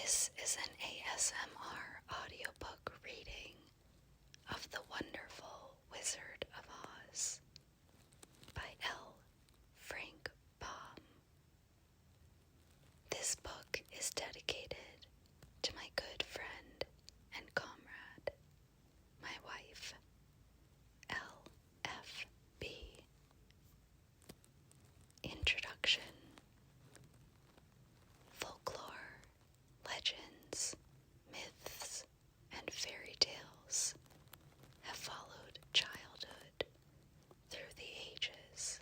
This is an ASMR audiobook reading of The Wonderful Wizard of Oz by L. Frank Baum. This book is dedicated to my good friend and comrade, my wife, L.F.B. Introduction. Folklore, legends, myths, and fairy tales have followed childhood through the ages.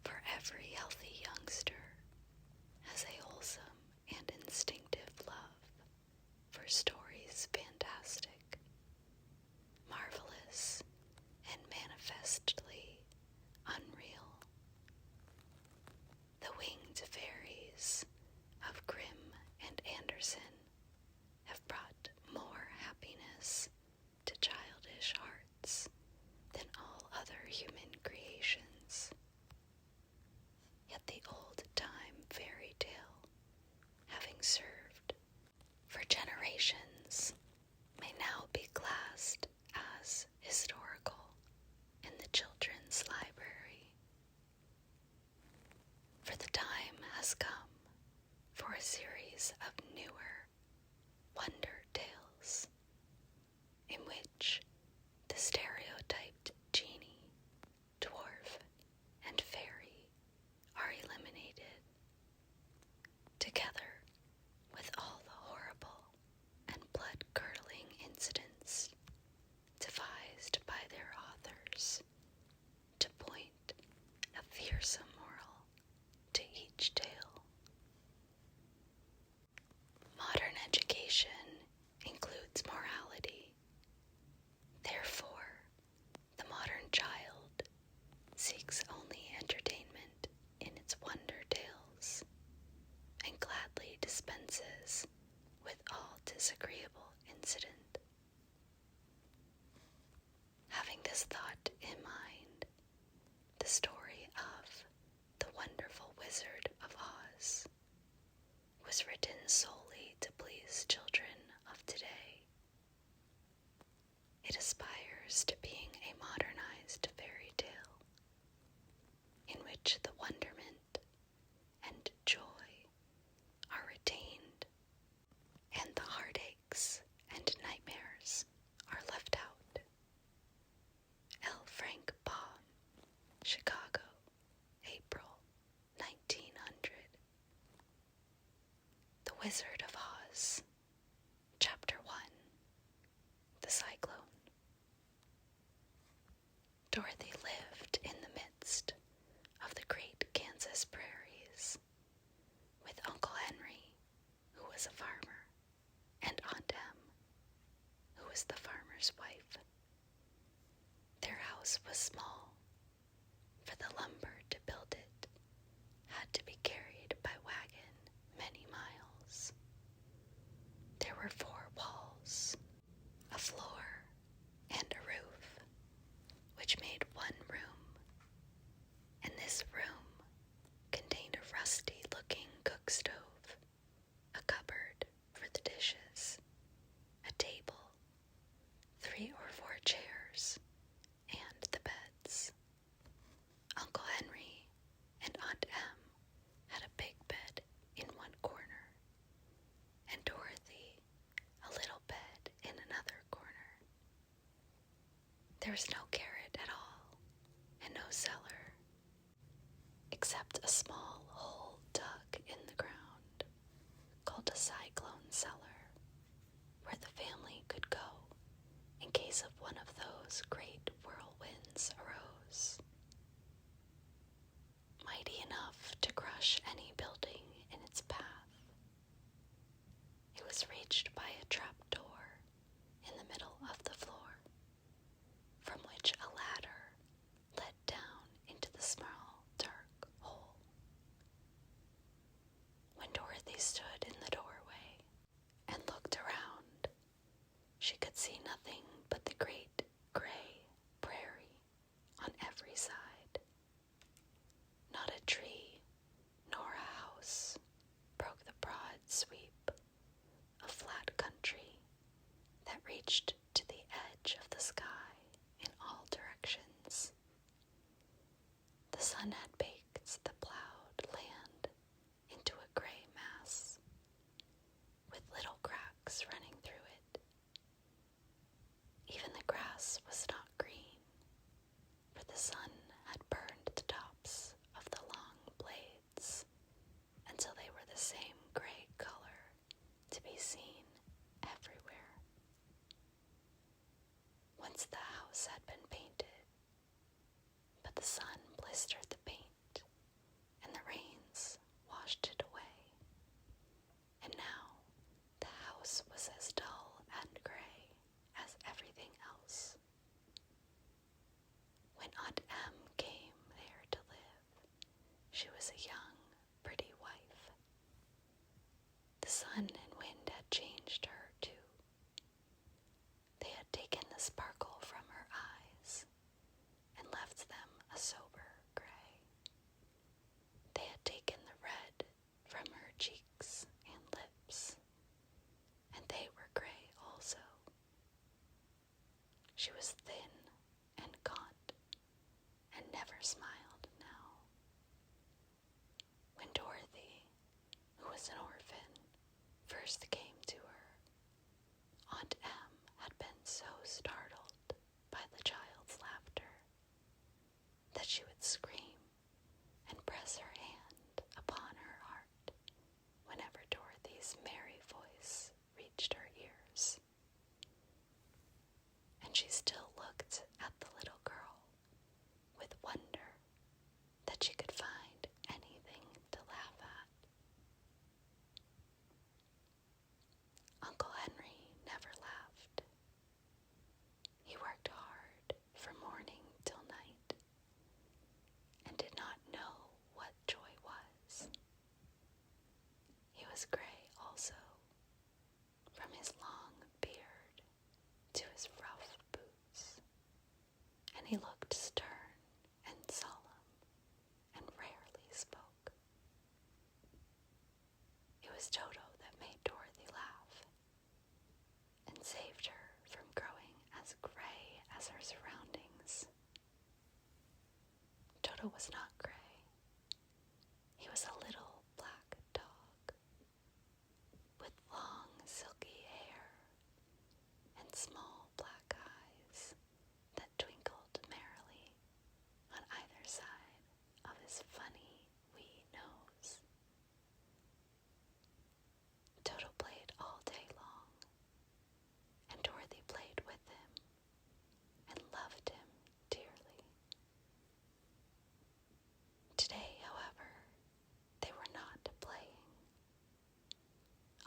For every healthy youngster has a wholesome and instinctive love for stories fantastic, marvelous, and manifestly unreal. The winged fairies of Grimm and Andersen have brought more happiness to childish hearts than all other human creations. Yet the old-time fairy tale, having served for generations, may now be classed as historical in the children's library. For the time has come for a series of newer wonder tales in which the stereotyped genie, dwarf, and fairy are eliminated, together with all the horrible and blood-curdling incidents devised by their authors to point a fearsome moral to each tale. Modern education includes morality. Therefore, the modern child seeks only entertainment in its wonder tales and gladly dispenses with all disagreeable incident. Having this thought in mind, the story of The Wonderful Wizard of Oz was written solely to please children of today. It aspires to being a modernized fairy tale in which the wonderment and joy are retained and the heartaches and nightmares are left out. L. Frank Baum, Chicago, April 1900. The Wizard of Oz, Chapter 1, The Cyclone. Dorothy lived in the midst of the great Kansas prairies with Uncle Henry, who was a farmer, and Aunt Em, who was the farmer's wife. Their house was small, for the lumber to build it had to be carried by wagon many miles. There were 4 walls, a floor, and a roof, which made one room, and this room contained a rusty-looking cook stove, a cupboard for the dishes, a table, 3 or 4 chairs, and the beds. Uncle Henry and Aunt Em had a big bed in one corner, and Dorothy a little bed in another corner. There was no garret at all, and no cellar, except a small hole dug in the ground, called a Cyclone cellar, where the family could go in case of one of those great whirlwinds arose, mighty enough to crush any building in its path. It was reached by a trap door in the middle of the floor, from which reached to the edge of the sky in all directions. The sun had baked the plowed land into a gray mass, with little cracks running through it. Even the grass was not green, for the sun had burned the tops of the long blades until they were the same gray color to be seen everywhere. Once the house had been painted, but the sun blistered the paint and the rains washed it away, and now the house was as dull and gray as everything else. When Aunt Em came there to live, she was a young, pretty wife. The sun and wind had changed her, too. They had taken the sparkle from her eyes and left them a sober gray. They had taken the red from her cheeks and lips, and they were gray also. She was thin and gaunt, and never smiled now. When Dorothy, who was an orphan, first came to her, Aunt Em had been so startled by the child's laughter that she would scream and press her hand upon her heart whenever Dorothy's merry voice reached her ears. And she still looked at the little girl with wonder that she could find anything to laugh at. Uncle Henry never laughed. He worked hard from morning till night and did not know what joy was. He was gray also, from his long beard to his rough boots, and he looked stern and solemn and rarely spoke. It was Toto that made Dorothy laugh and saved her from growing as gray as her surroundings. Toto was not gray. He was a little black dog with long silky hair and small black eyes that twinkled merrily on either side of his funny wee nose. Toto played all day long, and Dorothy played with him and loved him dearly. Today, however, they were not playing.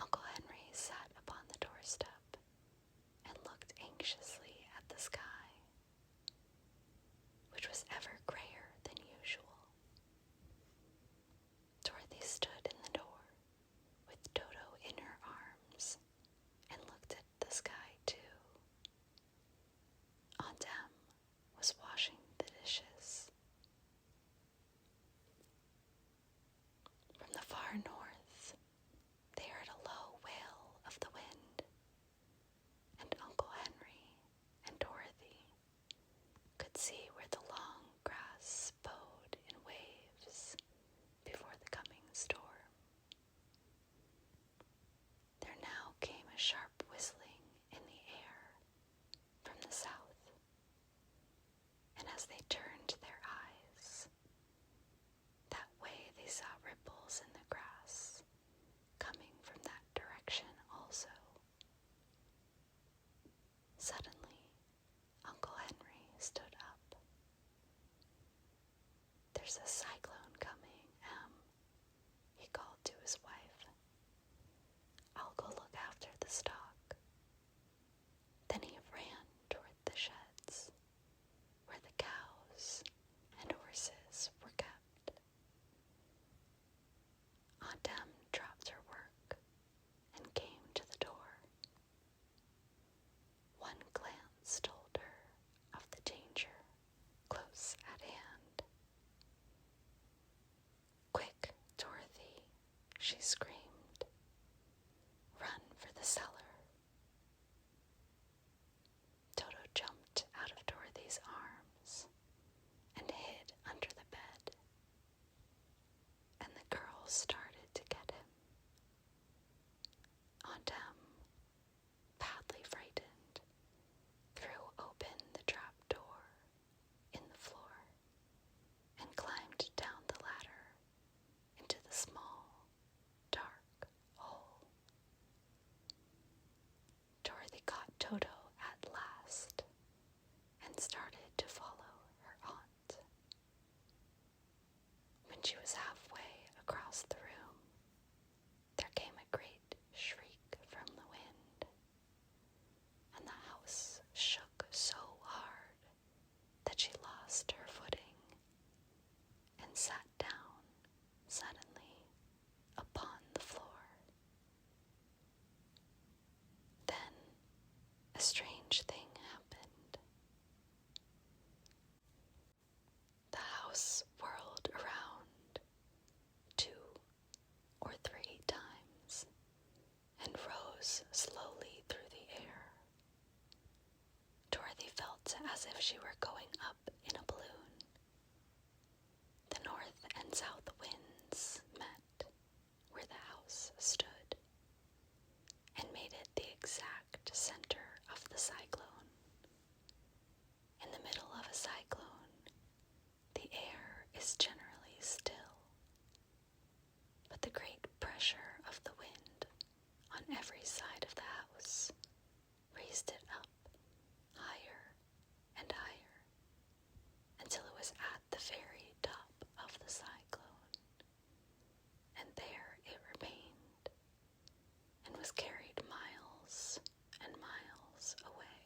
Uncle Henry sat upon the doorstep and looked Toto at last and started to follow her aunt. When she was halfway across the room, there came a great shriek from the wind, and the house shook so hard that she lost her footing and sat down suddenly upon the floor. Then a strange thing happened. The house whirled around 2 or 3 times and rose slowly through the air. Dorothy felt as if she were going up in a balloon. The north and south winds met where the house stood and made it the exact center of the cyclone. In the middle of a cyclone, the air is generally still, but the great pressure of the wind on every side of the house raised it up higher and higher until it was at the very top of the cyclone, and there it remained and was carried miles and miles away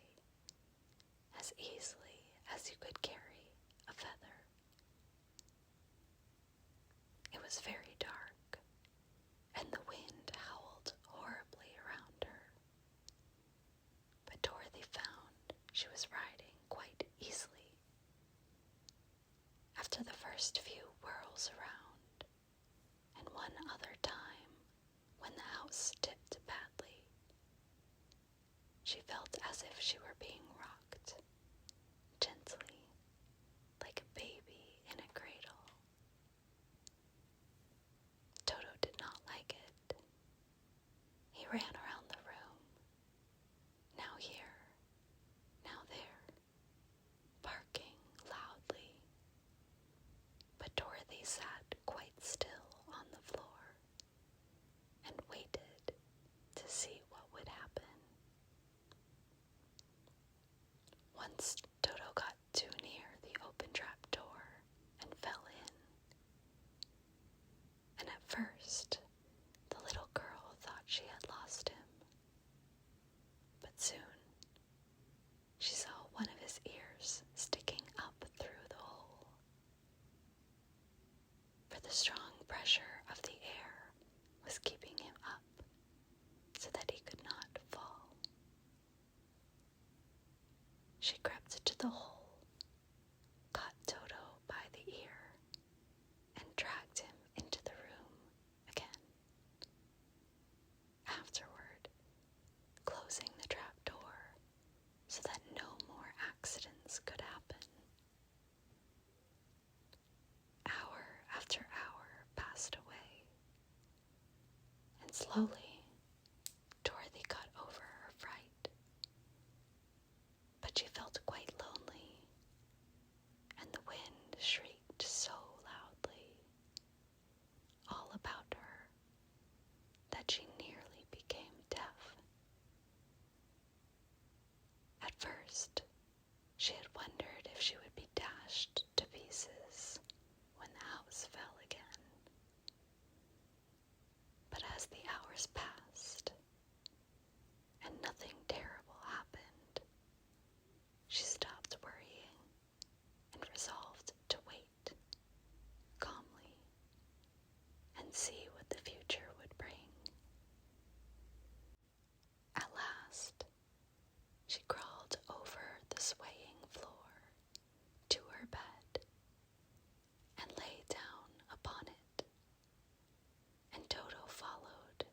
as easily as you could carry a feather. It was very dark, and the wind howled horribly around her. But Dorothy found she was riding quite easily. After the first few whirls around, and one other time when the house tipped badly, she felt as if she were being rocked gently, like a baby in a cradle. Toto did not like it. He ran around the room, now here, now there, barking loudly. But Dorothy sat quite still on the floor and waited to see what would happen. Once Toto got too near the open trap door and fell in. And at first, the little girl thought she had lost him. But soon, she saw one of his ears sticking up through the hole. For the strong pressure of the air was keeping him up so that he could not fall. She crept to the hole, caught Toto by the ear, and dragged him into the room again. Afterward, closing the trap door so that no more accidents could happen. Hour after hour passed away, and slowly Dorothy got over her fright. But she felt quite lonely, and the wind shrieked so loudly all about her that she nearly became deaf. At first, she had wondered if she would be dashed to pieces when the house fell again. But as the hours passed, and nothing terrible happened, she stopped worrying and resolved to wait calmly and see what the future would bring. At last, she crawled over the swaying floor to her bed and lay down upon it, and Toto followed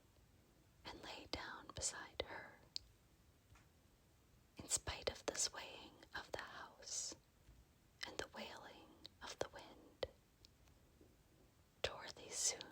and lay down beside her. In spite of the swaying of the house and the wailing of the wind, Dorothy soon